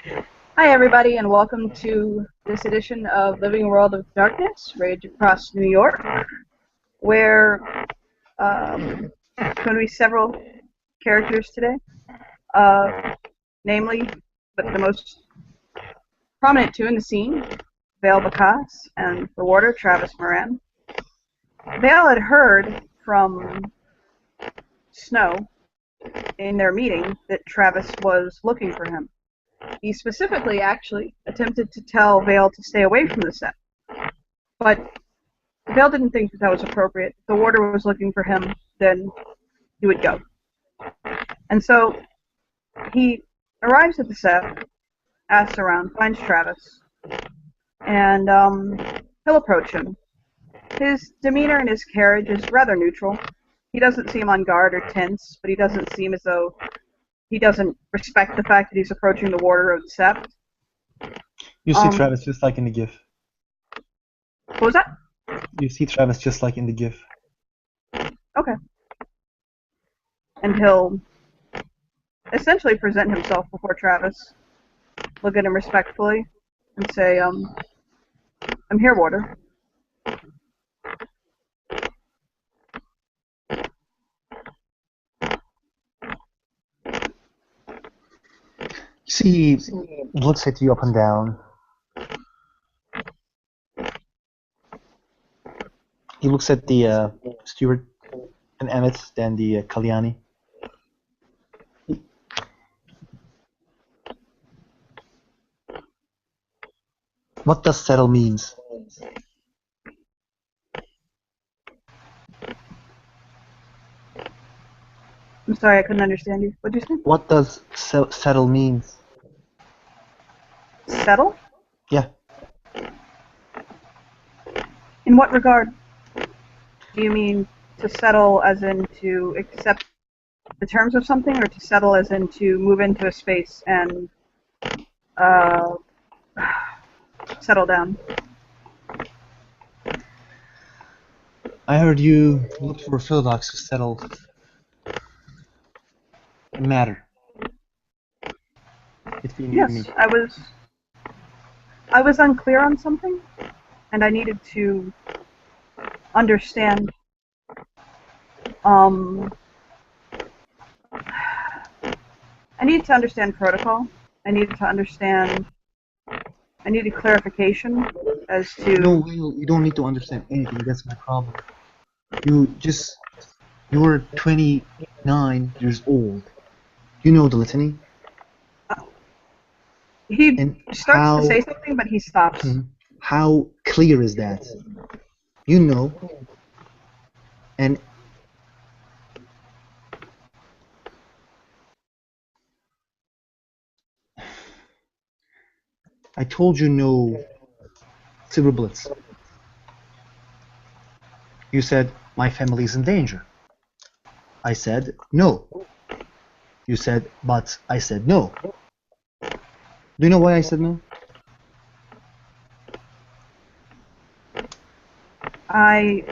Hi, everybody, and welcome to this edition of Living World of Darkness, Rage Across New York, where going to be several characters today, namely, but the most prominent two in the scene, Vale Bacas and the warder, Travis Moran. Vale had heard from Snow in their meeting that Travis was looking for him. He specifically, actually, attempted to tell Vale to stay away from the set, but Vale didn't think that was appropriate. If the warder was looking for him, then he would go. And so he arrives at the set, asks around, finds Travis, and he'll approach him. His demeanor and his carriage is rather neutral. He doesn't seem on guard or tense, but he doesn't seem as though he doesn't respect the fact that he's approaching the warder of the sept. You see Travis just like in the GIF. What was that? You see Travis just like in the GIF. Okay. And he'll essentially present himself before Travis, look at him respectfully, and say, I'm here, warder. See, looks at you up and down. He looks at the steward and Emmett, then the Kalyani. What does settle means? I'm sorry, I couldn't understand you. What did you say? What does settle means? Settle? Yeah. In what regard? Do you mean to settle as in to accept the terms of something, or to settle as in to move into a space and settle down? I heard you looked for a philodox to settle a matter between you and me. Yes, I was unclear on something, and I needed to understand. I needed to understand protocol. I needed clarification as to. No, you don't need to understand anything. That's my problem. You're 29 years old. You know the litany? He And starts to say something, but he stops. How clear is that? You know. And I told you no silver bullets. You said, my family is in danger. I said, no. You said, but I said no. Do you know why I said no? I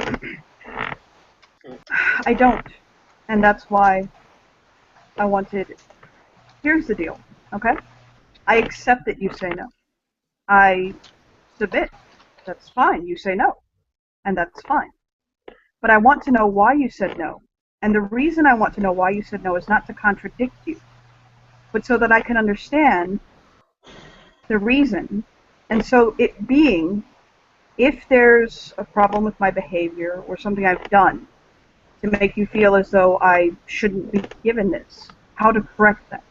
don't. And that's why I wanted. Here's the deal, okay? I accept that you say no. I submit. That's fine. You say no. And that's fine. But I want to know why you said no. And the reason I want to know why you said no is not to contradict you, but so that I can understand the reason. And so it being, if there's a problem with my behavior or something I've done to make you feel as though I shouldn't be given this, how to correct that.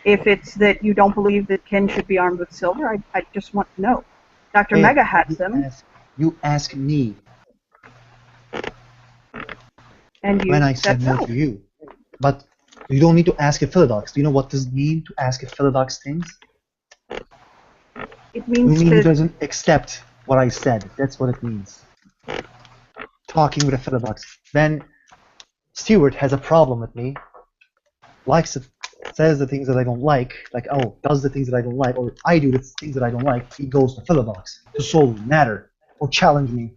If it's that you don't believe that Ken should be armed with silver, I just want to know. Dr. Mega has them. You ask me. And you when I said no to you. But you don't need to ask a philodox. Do you know what does it mean to ask a philodox things? It means he doesn't accept what I said. That's what it means. Talking with a philodox. Then Stewart has a problem with me. Likes it, says the things that I don't like, does the things that I don't like, or I do the things that I don't like. He goes to philodox to solve the matter or challenge me.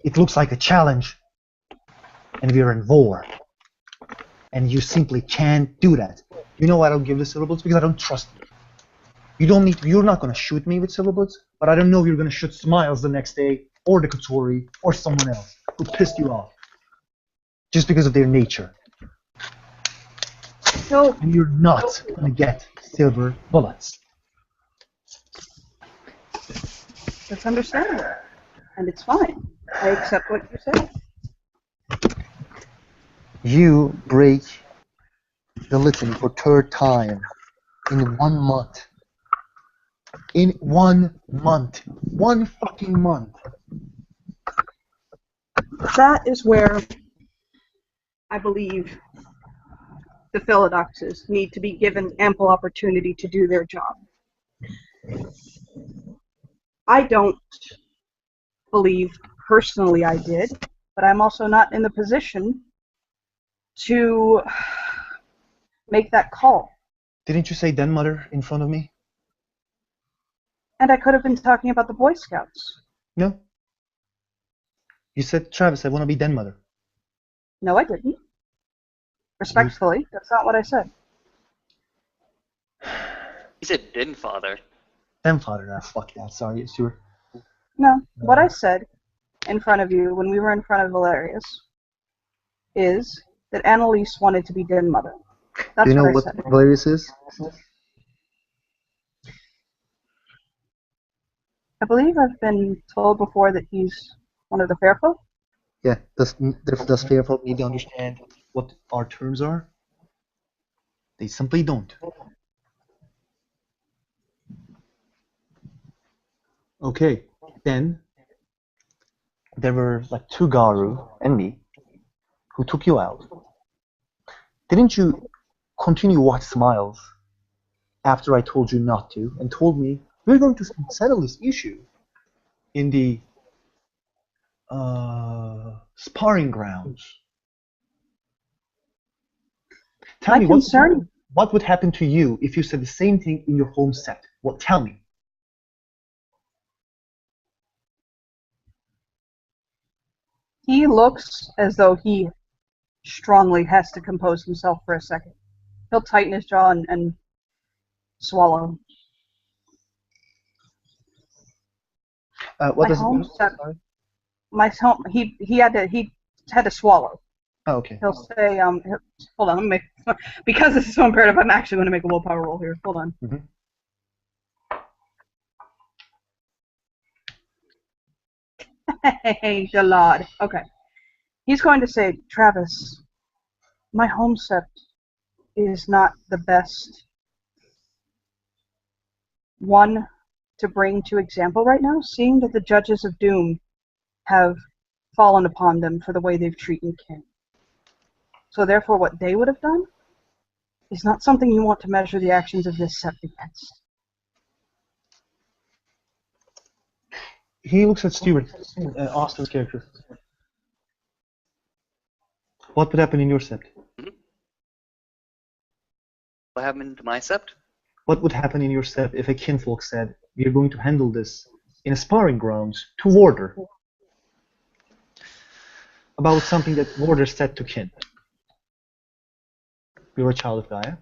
It looks like a challenge, and we're in war. And you simply can't do that. You know why I don't give the syllables? Because I don't trust you. You're not gonna shoot me with silver bullets, but I don't know if you're gonna shoot Smiles the next day, or the Katori, or someone else who pissed you off. Just because of their nature. So, And you're not gonna get silver bullets. that's understandable. And it's fine. I accept what you say. You break the litany for third time in 1 month. In 1 month. 1 fucking month. That is where I believe the Philodoxes need to be given ample opportunity to do their job. I don't believe personally I did, but I'm also not in the position to make that call. Didn't you say den mother in front of me? And I could have been talking about the Boy Scouts. No. You said, Travis, I want to be den mother. No, I didn't. Respectfully, that's not what I said. He said den father. Den father, fuck that, sorry, Stuart. No, what I said in front of you when we were in front of Valerius is that Annalise wanted to be den mother. That's Do you know what I what said. Valerius is? I believe I've been told before that he's one of the fair folk. Yeah, does fair folk need to understand what our terms are? They simply don't. Okay, then there were like 2 Garu and me who took you out. Didn't you continue watch Smiles after I told you not to and told me we're going to settle this issue in the sparring grounds? Tell me what would happen to you if you said the same thing in your home set? Well, tell me. He looks as though he strongly has to compose himself for a second. He'll tighten his jaw and swallow. What does it mean? He had to swallow. Oh, okay. He'll say, hold on, let me make, because this is so imperative, I'm actually going to make a willpower roll here. Hold on. Mm-hmm. Hey, Jalad. Okay. He's going to say, Travis, my home set is not the best one to bring to example right now, seeing that the judges of Doom have fallen upon them for the way they've treated King. So therefore what they would have done is not something you want to measure the actions of this set against. He looks at Stewart, Austin's character. What would happen in your sept? What happened to my sept? What would happen in your sept if a kinfolk said, we're going to handle this in a sparring grounds to Warder? About something that Warder said to kin. You're a child of Gaia.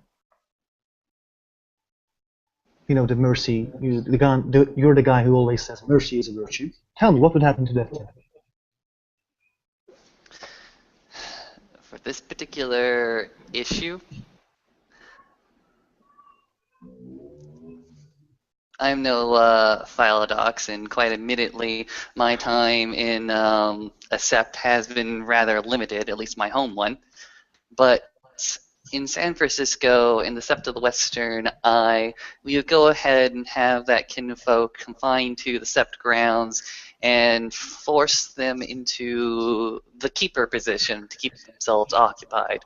You know, the mercy, you're the guy who always says mercy is a virtue. Tell me, what would happen to that kin? For this particular issue, I'm no Philodox, and quite admittedly, my time in a sept has been rather limited, at least my home one. But in San Francisco, in the Sept of the Western Eye, we would go ahead and have that kinfolk confined to the sept grounds and force them into the keeper position to keep themselves occupied.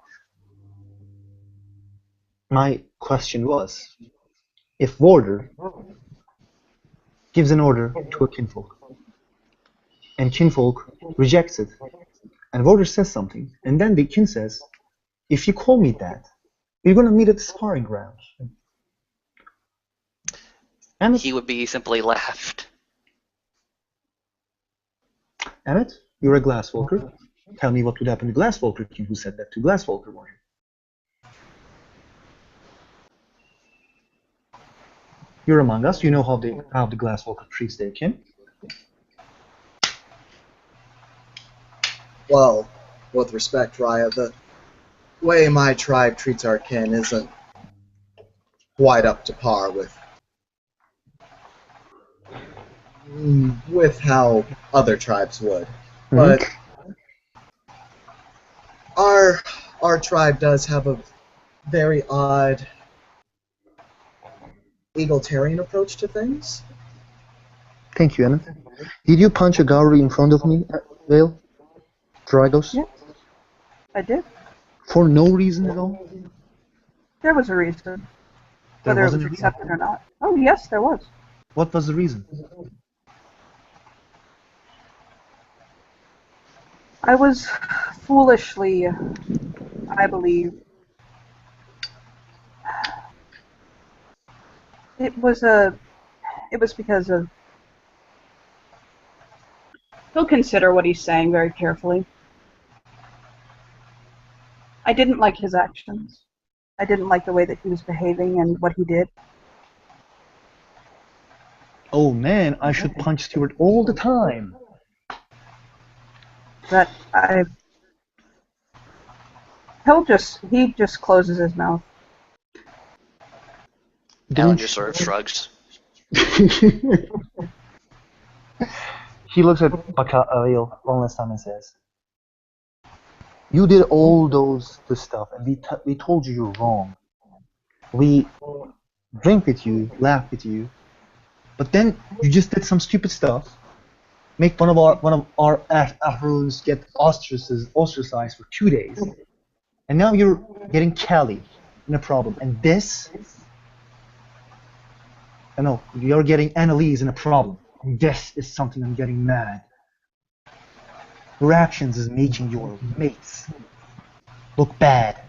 My question was, if Warder gives an order to a kinfolk, and kinfolk rejects it, and Warder says something, and then the kin says, if you call me that, we're going to meet at the sparring grounds. Emmett, He would be simply laughed. Emmett, you're a Glasswalker. Tell me what would happen to Glasswalker kin who said that to Glasswalker warrior. You're among us. You know how the glass walker treats their kin. Well, with respect, Raya, the way my tribe treats our kin isn't quite up to par with how other tribes would. But our tribe does have a very odd egalitarian approach to things. Thank you, Emmett. Did you punch a Gauri in front of me, Vale? Dragos? Yes, I did. For no reason at all? There was a reason. There Whether it was wasn't a reason? accepted or not. Oh, yes, there was. What was the reason? I was foolishly, I believe. It was because of... He'll consider what he's saying very carefully. I didn't like his actions. I didn't like the way that he was behaving and what he did. Oh man, I should punch Stuart all the time. That he just closes his mouth. Alan just sort of shrugs. He looks at Bakal one last time and says, "You did all this stuff, and we told you you're wrong. We drink with you, laugh with you, but then you just did some stupid stuff. Make one of our Afroons get ostracized for 2 days, and now you're getting Cali in a problem. And this, I know you're getting Annalise in a problem. And this is something I'm getting mad. Your actions is making your mates look bad.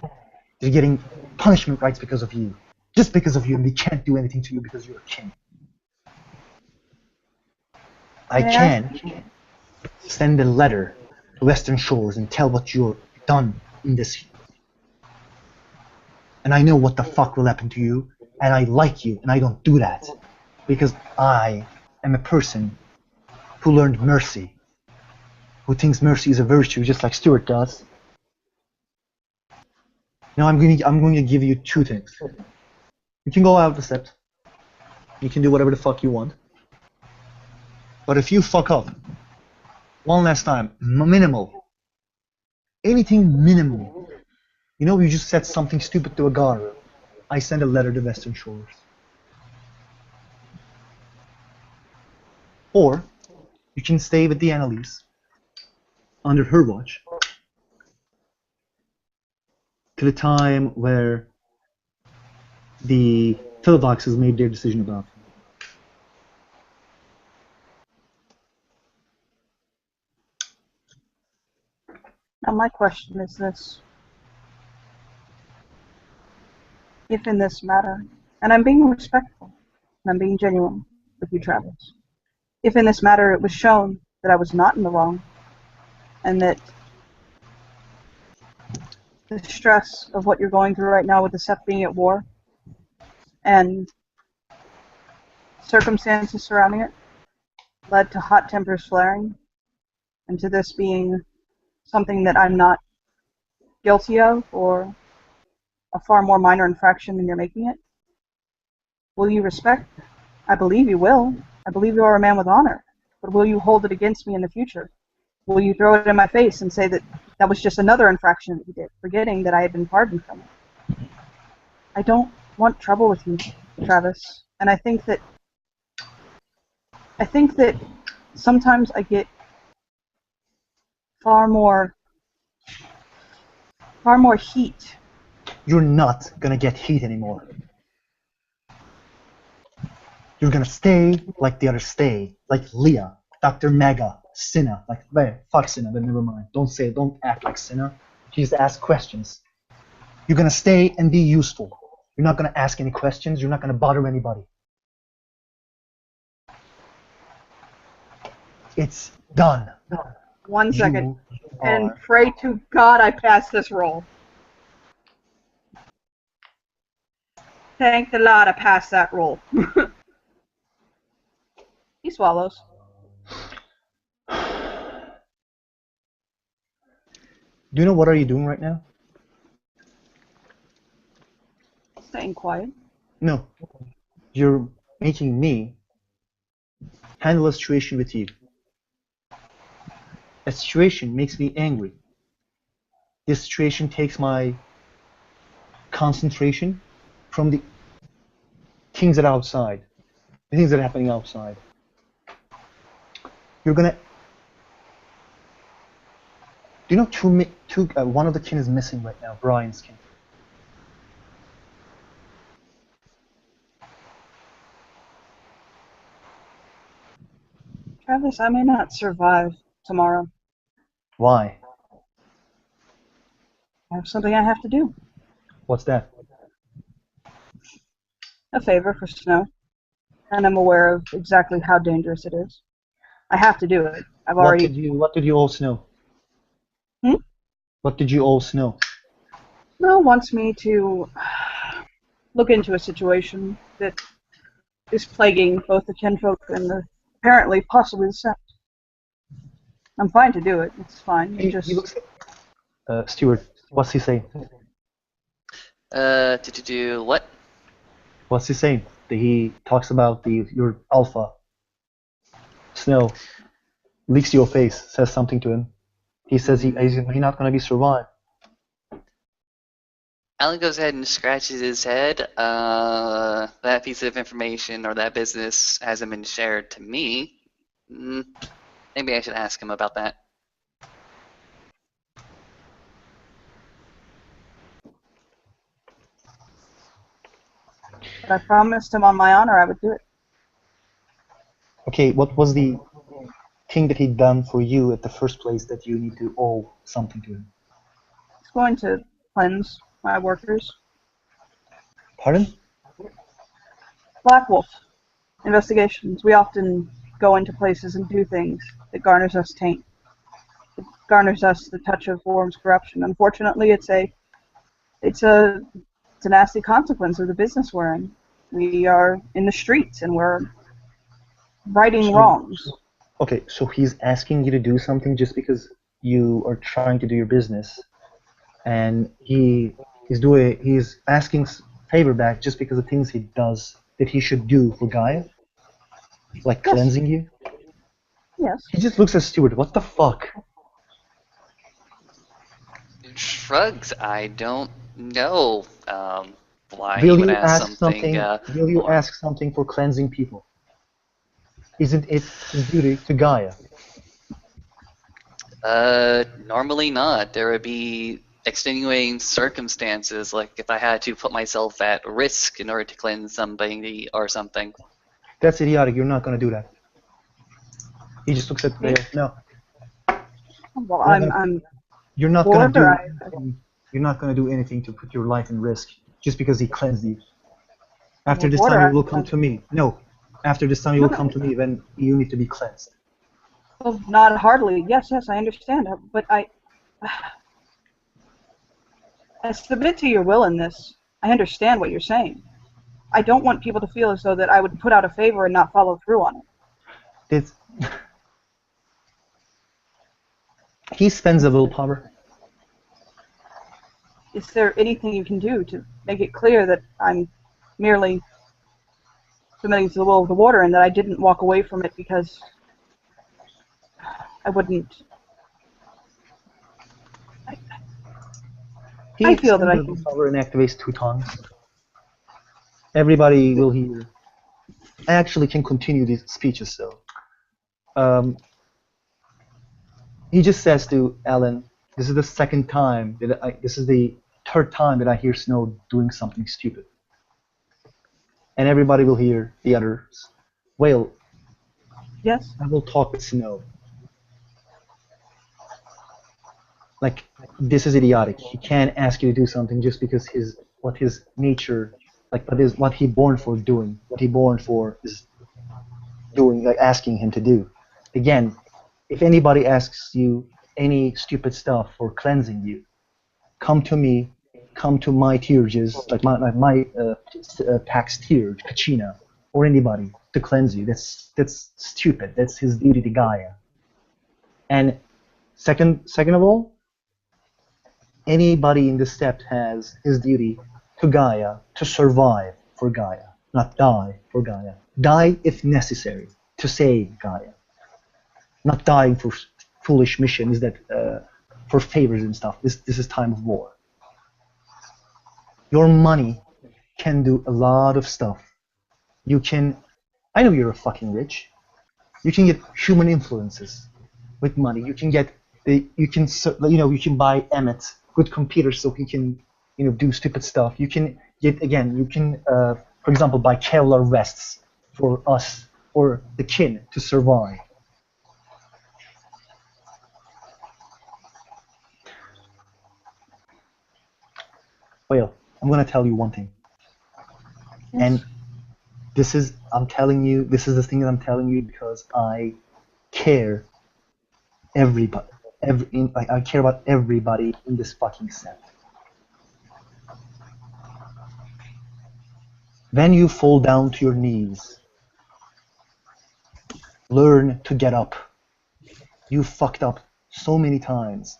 They're getting punishment rights because of you, just because of you, and we can't do anything to you because you're a king. I can send a letter to Western Shores and tell what you've done in this. And I know what the fuck will happen to you, and I like you, and I don't do that. Because I am a person who learned mercy, who thinks mercy is a virtue just like Stuart does. Now I'm going to give you two things. You can go out the steps. You can do whatever the fuck you want. But if you fuck up one last time, minimal, anything minimal, you just said something stupid to a Garu, I send a letter to Western Shores. Or you can stay with the Annalise under her watch to the time where the Philobox has made their decision about you. Now my question is this. If in this matter, and I'm being respectful, and I'm being genuine with you, Travis, if in this matter it was shown that I was not in the wrong, and that the stress of what you're going through right now with the Sept being at war, and circumstances surrounding it, led to hot tempers flaring, and to this being something that I'm not guilty of, or a far more minor infraction than you're making it, will you respect? I believe you will. I believe you are a man with honor. But will you hold it against me in the future? Will you throw it in my face and say that that was just another infraction that you did, forgetting that I had been pardoned from it? I don't want trouble with you, Travis. And I think that sometimes I get far more heat. You're not gonna get heat anymore. You're gonna stay like the others stay, like Leah, Dr. Mega, Cinna, fuck Cinna, but never mind. Don't act like Cinna. She just asks questions. You're gonna stay and be useful. You're not gonna ask any questions, you're not gonna bother anybody. It's done. 1 second. You And are- pray to God I pass this roll. Thank the Lord I passed that roll. He swallows. Do you know what are you doing right now? Staying quiet. No. You're making me handle a situation with you. A situation makes me angry. This situation takes my concentration from the things that are outside, the things that are happening outside. You're gonna. Do you know one of the kin is missing right now, Brian's kin. Travis, I may not survive tomorrow. Why? I have something I have to do. What's that? A favor for Snow. And I'm aware of exactly how dangerous it is. I have to do it. I've already... What did you all Snow? What did you all Snow? Snow wants me to look into a situation that is plaguing both the kinfolk and the apparently possibly the sept. I'm fine to do it. It's fine. He looks at Stuart. What's he saying? To do what? What's he saying? He talks about your alpha. Snow leaks to your face, says something to him. He says he's not going to be survived. Alan goes ahead and scratches his head. That piece of information or that business hasn't been shared to me. Maybe I should ask him about that. But I promised him on my honor I would do it. Okay, what was the thing that he'd done for you at the first place that you need to owe something to him? He's going to cleanse my workers. Pardon? Black Wolf. Investigations. We often go into places and do things that garners us taint. It garners us the touch of Worm's corruption. Unfortunately, it's a nasty consequence of the business we're in. We are in the streets and we're righting wrongs. Okay, so he's asking you to do something just because you are trying to do your business, and he's asking favor back just because of things he does that he should do for Gaia, like Yes. cleansing you. Yes. He just looks at Stuart. What the fuck? Shrugs. I don't know why Will he would you ask ask something. Will you more. ask something for cleansing people? Isn't it his duty to Gaia? Normally not. There would be extenuating circumstances, like if I had to put myself at risk in order to cleanse somebody or something. That's idiotic. You're not going to do that. He just looks at Vale. No. Well, I'm You're not going to bored, do. You're not going to do anything to put your life in risk just because he cleansed you. After this time, you will come to me. No. After this time, you will come to me when you need to be cleansed. Well, not hardly. Yes, I understand. But I submit to your will in this. I understand what you're saying. I don't want people to feel as though that I would put out a favor and not follow through on it. He spends a willpower. Is there anything you can do to make it clear that I'm merely submitting to the will of the water and that I didn't walk away from it because I wouldn't... I feel that I can... Willpower and activates 2 tongues. Everybody will hear. I actually can continue these speeches though. He just says to Alan, this is the second time this is the third time that I hear Snow doing something stupid. And everybody will hear the others. Well, Yes? I will talk with Snow. Like, this is idiotic. He can't ask you to do something just because what his nature, like what he born for doing, what he born for is doing, like asking him to do. Again, if anybody asks you any stupid stuff for cleansing you, come to me, come to my tears, like my Pax Tear, Kachina, or anybody to cleanse you. That's stupid. That's his duty to Gaia. And second of all, anybody in the steppe has his duty to Gaia to survive for Gaia, not die for Gaia. Die if necessary to save Gaia. Not dying for foolish missions that for favors and stuff. This is time of war. Your money can do a lot of stuff. You can, I know you're fucking rich. You can get human influences with money. You can get you can buy Emmett good computers so he can, do stupid stuff. You can get, for example, buy Kevlar vests for us or the kin to survive. Well, I'm gonna tell you one thing, and this is the thing that I'm telling you because I care. I care about everybody in this fucking set. When you fall down to your knees, learn to get up. You fucked up so many times,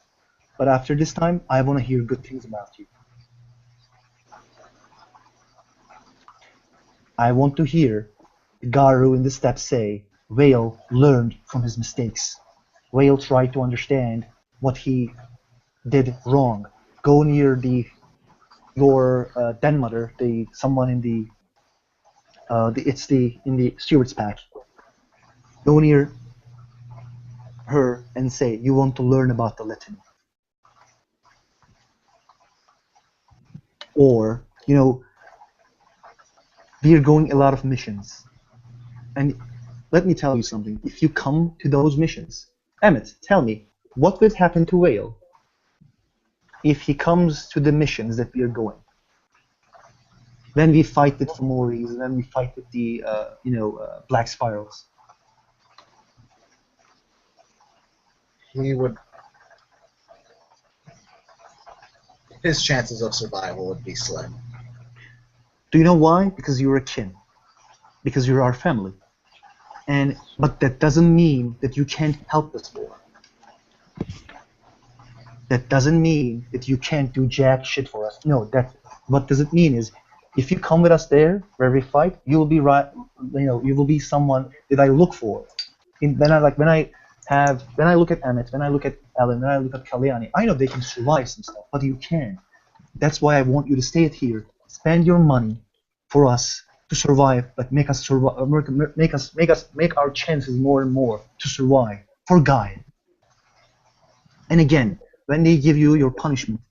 but after this time, I want to hear good things about you. I want to hear Garu in the steppe say, Whale learned from his mistakes. Whale tried to understand what he did wrong. Go near your den mother, someone in the in the steward's pack. Go near her and say you want to learn about the litany. Or, we are going a lot of missions. And let me tell you something. If you come to those missions, Emmett, tell me, what would happen to Whale if he comes to the missions that we are going? When we fight with Femoris, when we fight with the, Black Spirals. His chances of survival would be slim. Do you know why? Because you're a kin. Because you're our family. But that doesn't mean that you can't help us more. That doesn't mean that you can't do jack shit for us. No, what does it mean is, if you come with us there, where we fight, you will be right. You will be someone that I look for. When I look at Emmett, when I look at Ellen, when I look at Kalyani, I know they can survive some stuff, but you can. That's why I want you to stay here, spend your money for us to survive, but make us survive, make our chances more and more to survive for Gaia. And again, when they give you your punishment,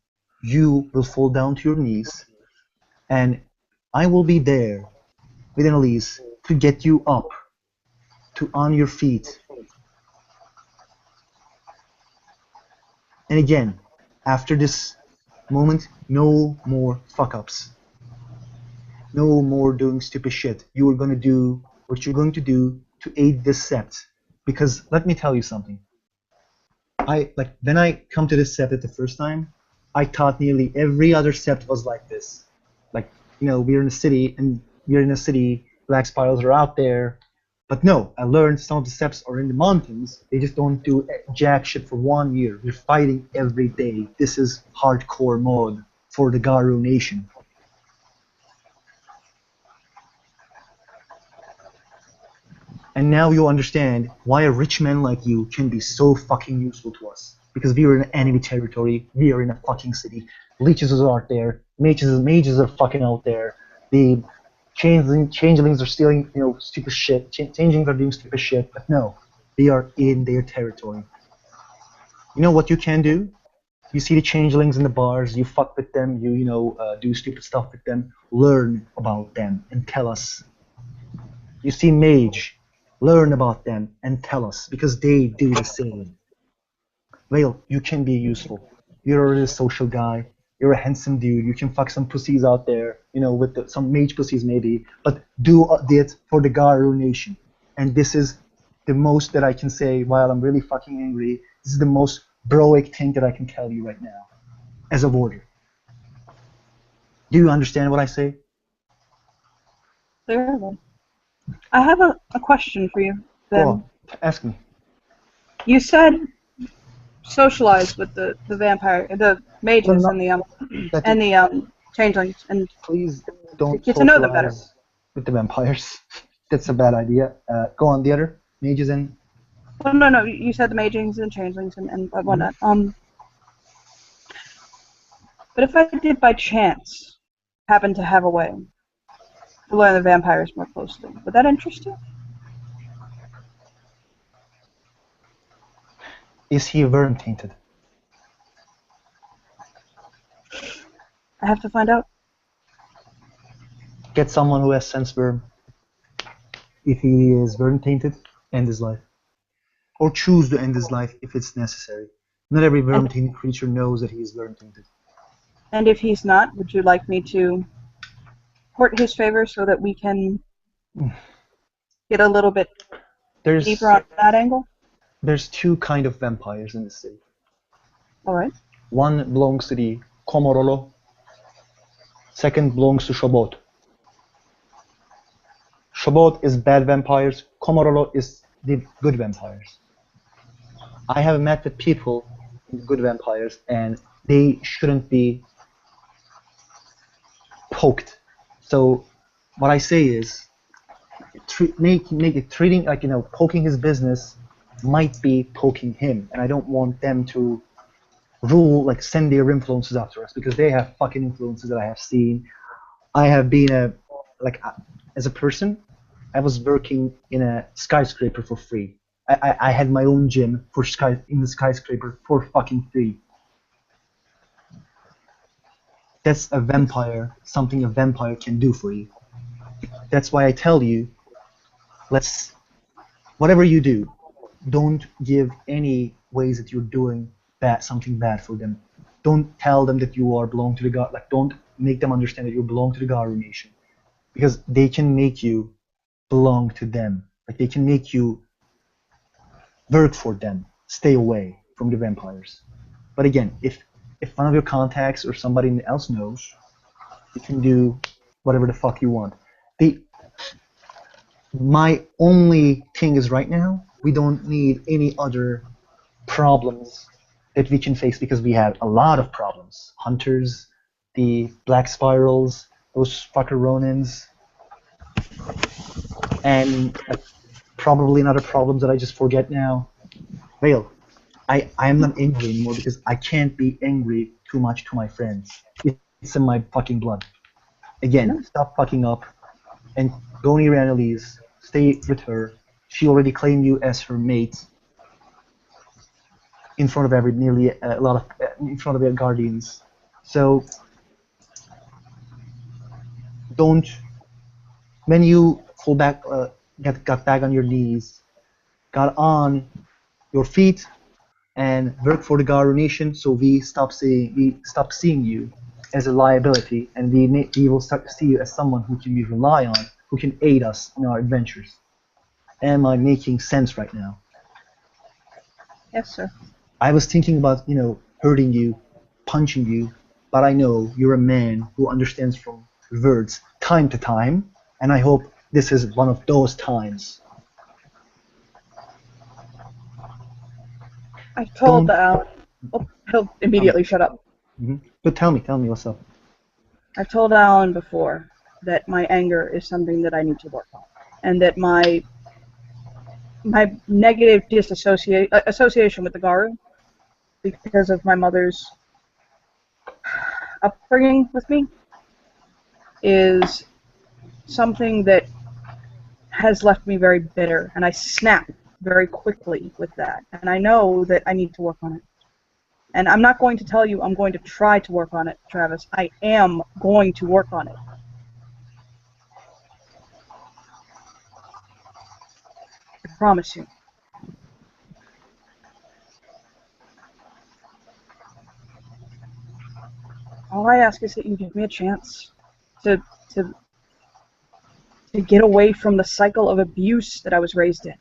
you will fall down to your knees, and I will be there with Annalise to get you up, on your feet. And again, after this moment, no more fuck-ups. No more doing stupid shit. You are going to do what you're going to do to aid this sept. Because let me tell you something. When I come to this sept the first time, I thought nearly every other sept was like this. We're in a city, Black Spirals are out there. But no, I learned some of the septs are in the mountains. They just don't do jack shit for 1 year. We're fighting every day. This is hardcore mode for the Garu nation. And now you understand why a rich man like you can be so fucking useful to us. Because we are in enemy territory, we are in a fucking city. Leeches are out there, mages are fucking out there. The changelings are stealing, stupid shit. Changelings are doing stupid shit, but no, they are in their territory. You know what you can do? You see the changelings in the bars, you fuck with them, you do stupid stuff with them. Learn about them and tell us. You see mage, learn about them and tell us, because they do the same. Well, you can be useful. You're a social guy. You're a handsome dude. You can fuck some pussies out there, with some mage pussies maybe. But do it for the Garu nation. And this is the most that I can say while I'm really fucking angry. This is the most broic thing that I can tell you right now, as a warrior. Do you understand what I say? Clearly. I have a question for you. Go Then on, ask me. you said socialize with the vampire, the mages, No, and that the changelings, and please to don't get to know them better. socialize with the vampires. That's a bad idea. Go on, the other mages and Well, no. You said the mages and changelings and whatnot. But if I did by chance happen to have a way to learn the vampires more closely, would that interest you? is he worm tainted? I have to find out. Get someone who has sense worm. If he is worm tainted, end his life. Or choose to end his life if it's necessary. Not every worm tainted creature knows that he is worm tainted. And if he's not, would you like me to court his favor so that we can get a little bit deeper on that angle? There's two kind of vampires in the city. All right. One belongs to the Komorolo. Second belongs to Shobot. Shobot is bad vampires. Komorolo is the good vampires. I have met with people, good vampires, and they shouldn't be poked. So what I say is, make it treating like, poking his business might be poking him, and I don't want them to send their influences after us, because they have fucking influences that I have seen. I have been as a person, I was working in a skyscraper for free. I had my own gym in the skyscraper for fucking free. That's a vampire, something a vampire can do for you. That's why I tell you, whatever you do, don't give any ways that you're doing something bad for them. Don't tell them that you belong to the God. Don't make them understand that you belong to the Garu nation, because they can make you belong to them. They can make you work for them. Stay away from the vampires. But again, if one of your contacts or somebody else knows, you can do whatever the fuck you want. My only thing is right now, we don't need any other problems that we can face, because we have a lot of problems. Hunters, the black spirals, those fucker Ronins, and probably another problems that I just forget now. Vale, I am not angry anymore, because I can't be angry too much to my friends. It's in my fucking blood. Again, stop fucking up and go near Annalise. Stay with her. She already claimed you as her mate in front of in front of their guardians. So don't, when you fall back, got back on your knees, got on your feet, and work for the Garu nation, so we stop seeing you as a liability, and we will start to see you as someone who can be relied on, who can aid us in our adventures. Am I making sense right now? Yes, sir. I was thinking about, hurting you, punching you, but I know you're a man who understands from words time to time, and I hope this is one of those times. I've told Alan. Oh, he'll immediately shut up. Mm-hmm. But tell me what's up. I've told Alan before that my anger is something that I need to work on, and that my negative association with the Garu, because of my mother's upbringing with me, is something that has left me very bitter, and I snap very quickly with that, and I know that I need to work on it. And I'm not going to tell you I'm going to try to work on it, Travis. I am going to work on it. I promise you. All I ask is that you give me a chance to get away from the cycle of abuse that I was raised in.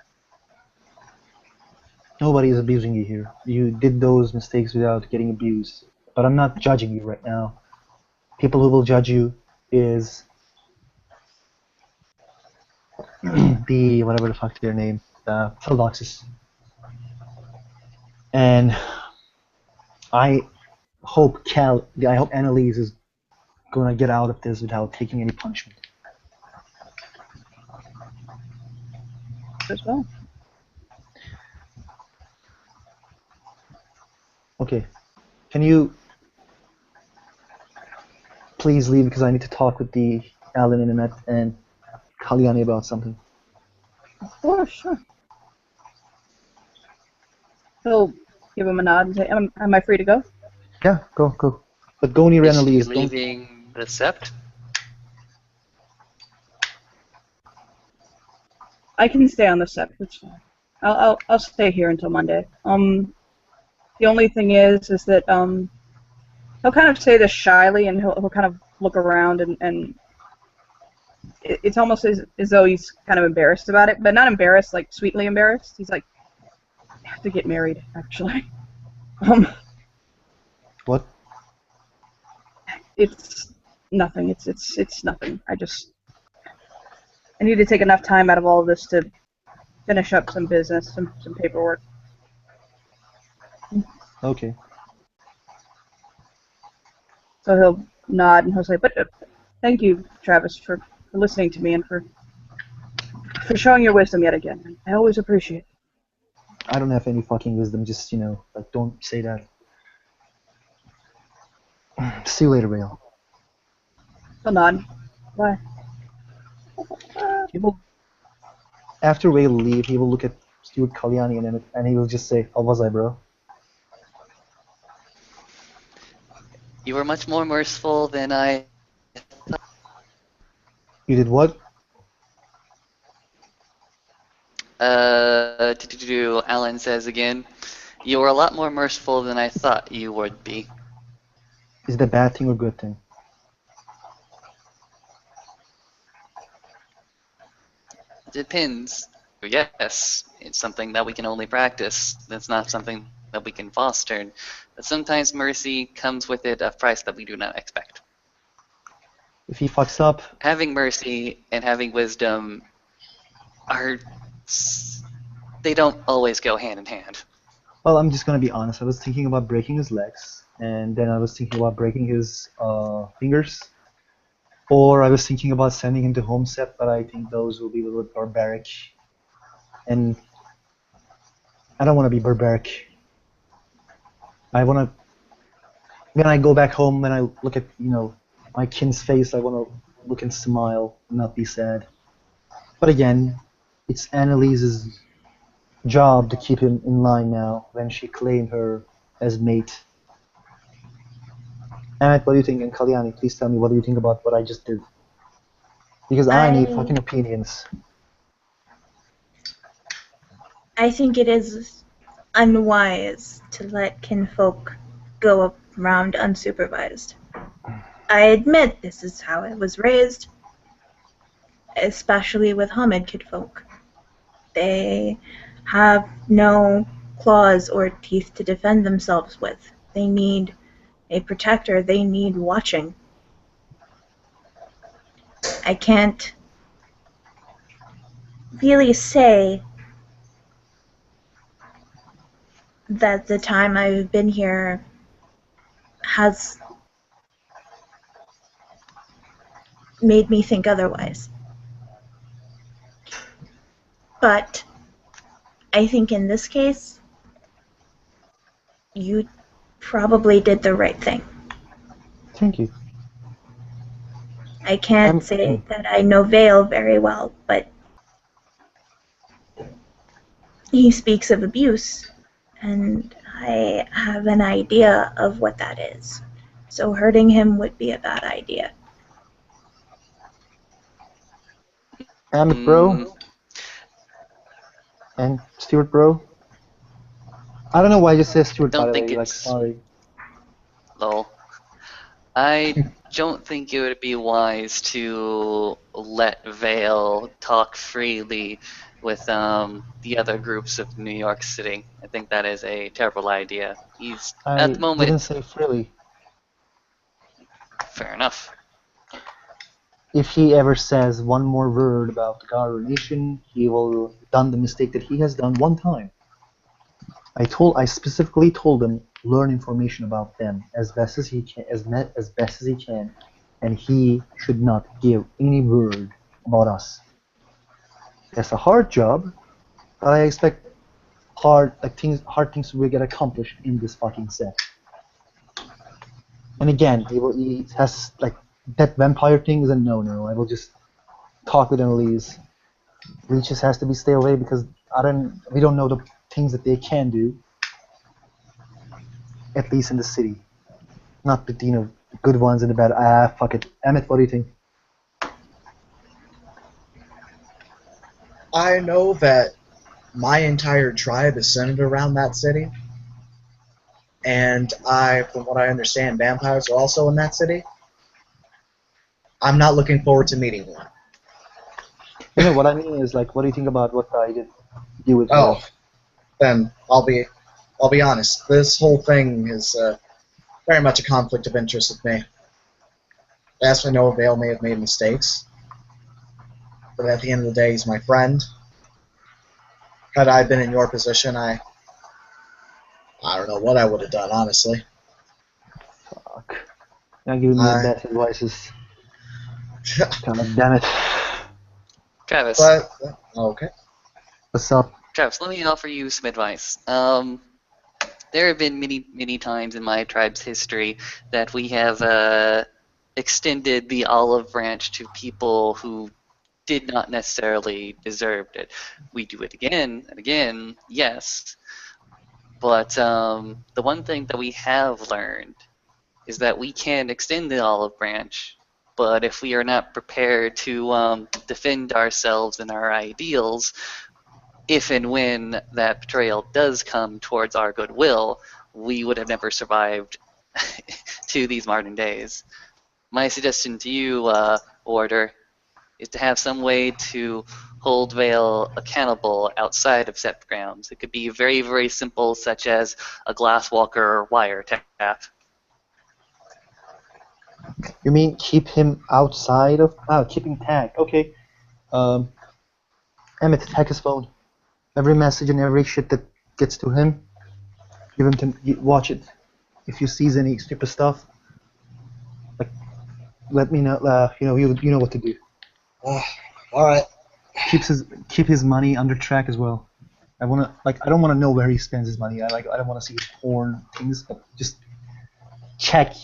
Nobody is abusing you here. You did those mistakes without getting abused. But I'm not judging you right now. People who will judge you is the whatever the fuck their name, the Philodoxes. And I hope Annalise is gonna get out of this without taking any punishment. As well. Okay. Can you please leave because I need to talk with the Alan and Kalyani about something. Of course, sure. He'll give him a nod and say, am I free to go? Yeah, go. But go near Is she Annalise. Don't. leaving the sept? I can stay on the set. It's fine. I'll stay here until Monday. The only thing is that he'll kind of say this shyly, and he'll kind of look around, and it's almost as though he's kind of embarrassed about it, but not embarrassed, like sweetly embarrassed. He's like, I have to get married, actually. What? It's nothing. It's nothing. I need to take enough time out of all of this to finish up some business, some paperwork. Okay. So he'll nod and he'll say, but thank you, Travis, for listening to me and for showing your wisdom yet again. I always appreciate it. I don't have any fucking wisdom. Just like don't say that. See you later, Vale. He'll nod. Bye. He will. After Vale leave, he will look at Stuart Kalyani and he will just say, "How was I, bro?" You were much more merciful than I. You did what? Alan says again. You were a lot more merciful than I thought you would be. Is it a bad thing or good thing? Depends. Yes, it's something that we can only practice. That's not something that we can foster. But sometimes mercy comes with it a price that we do not expect. If he fucks up, Having mercy and having wisdom they don't always go hand in hand. well, I'm just gonna be honest. I was thinking about breaking his legs, and then I was thinking about breaking his fingers, or I was thinking about sending him to home set, but I think those will be a little bit barbaric, and I don't want to be barbaric. I want to. When I go back home, when I look at my kin's face, I want to look and smile, and not be sad. But again, it's Annalise's job to keep him in line now when she claimed her as mate. Amit, what do you think? And Kalyani, please tell me what do you think about what I just did? Because I need fucking opinions. I think it is unwise to let kinfolk go around unsupervised. I admit this is how I was raised, especially with Hamid kinfolk. They have no claws or teeth to defend themselves with. They need a protector. They need watching. I can't really say that the time I've been here has made me think otherwise. But I think in this case, you probably did the right thing. Thank you. I can't say that I know Vale very well, but he speaks of abuse, and I have an idea of what that is. So hurting him would be a bad idea. Amit, bro. And Stuart, bro. I don't know why I just said Stuart, by the way. Like, sorry. Lol. I don't think it would be wise to let Vale talk freely with the other groups of New York City. I think that is a terrible idea. He's at the moment. I didn't say freely. Fair enough. if he ever says one more word about the Garu nation, he will done the mistake that he has done one time. I specifically told him learn information about them as best as he can, as best as he can, and he should not give any word about us. That's a hard job, but I expect hard things will get accomplished in this fucking set. And again, he has like that vampire thing is a no-no. I will just talk with Annalise. Reaches has to stay away because we don't know the things that they can do. At least in the city, not the the good ones and the bad. Fuck it. Emmett, what do you think? I know that my entire tribe is centered around that city, and from what I understand, vampires are also in that city. I'm not looking forward to meeting one. You know what I mean is like, what do you think about what I did do with? Oh, then I'll be honest. This whole thing is very much a conflict of interest with me. Yes, I know Vale may have made mistakes, but at the end of the day, he's my friend. Had I been in your position, I don't know what I would have done, honestly. Fuck. You're giving me the best advices. God damn it. Travis. But okay. What's up? Travis, let me offer you some advice. There have been many times in my tribe's history that we have extended the olive branch to people who did not necessarily deserve it. We do it again and again, yes. But the one thing that we have learned is that we can extend the olive branch, but if we are not prepared to defend ourselves and our ideals, if and when that betrayal does come towards our goodwill, we would have never survived to these modern days. My suggestion to you, Warder, is to have some way to hold Vale accountable outside of set grounds. It could be very, very simple, such as a glasswalker or wiretap. You mean keep him outside of? Keep him tagged. Okay. Emmett, tag his phone. Every message and every shit that gets to him, give him to watch it. If you sees any stupid stuff, like let me know. You know what to do. All right. Keep his money under track as well. I don't want to know where he spends his money. I don't want to see his porn things. But just check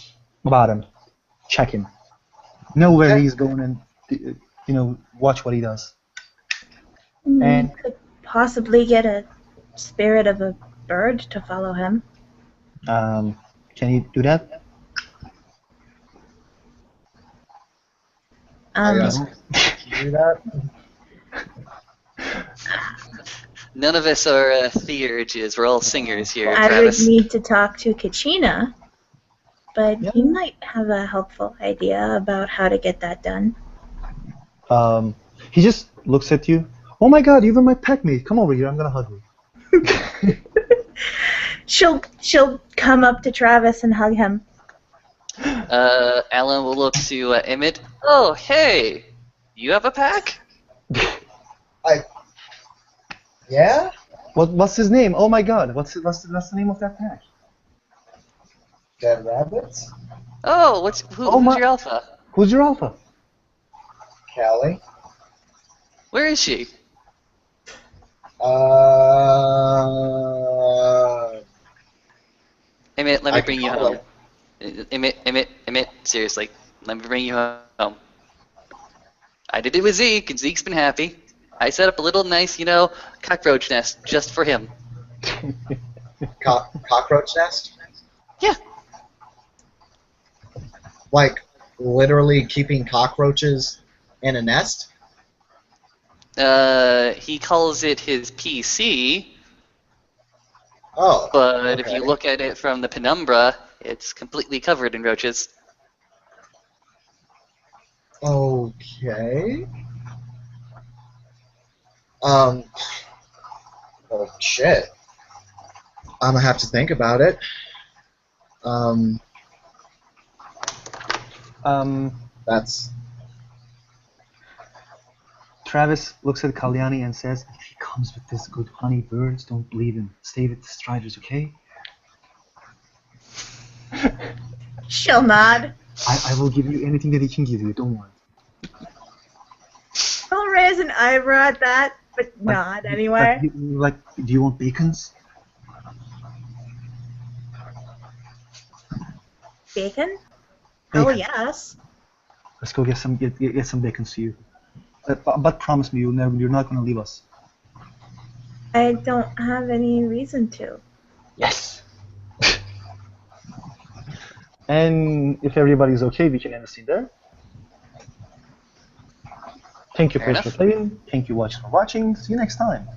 about him. Check him. Know where he's going and watch what he does. And could possibly get a spirit of a bird to follow him. can you do that? Yes. Can you do that? None of us are theurges. We're all singers here, I Travis. would need to talk to Kachina, but Yeah. he might have a helpful idea about how to get that done. He just looks at you. Oh my God, you're my pack mate. Come over here. I'm gonna hug you. She'll come up to Travis and hug him. Alan will look to Emmett. Oh, hey! You have a pack? Yeah? What's his name? Oh my God, what's the name of that pack? Dead rabbits? Oh, who's your alpha? Who's your alpha? Callie? Where is she? Emmett, let me bring you home. Emmett, seriously, let me bring you home. I did it with Zeke, and Zeke's been happy. I set up a little nice, cockroach nest just for him. Cockroach nest? Yeah. Like, literally keeping cockroaches in a nest? He calls it his PC, Oh. but if okay. you look at it from the penumbra, it's completely covered in roaches. Okay. Oh, shit. I'm gonna have to think about it. That's Travis looks at Kalyani and says, if he comes with this good honey birds, don't believe him. Stay with the Striders, okay? She'll nod. I will give you anything that he can give you, don't worry. I'll raise an eyebrow at that, but nod anyway. Do you want bacons? Bacon? Bacon. Oh, yes. Let's go get some bacons for you. But promise me you're not going to leave us. I don't have any reason to. Yes. And if everybody's okay, we can end the scene there. Thank you, Fair players, for playing. Thank you, watchers, for watching. See you next time.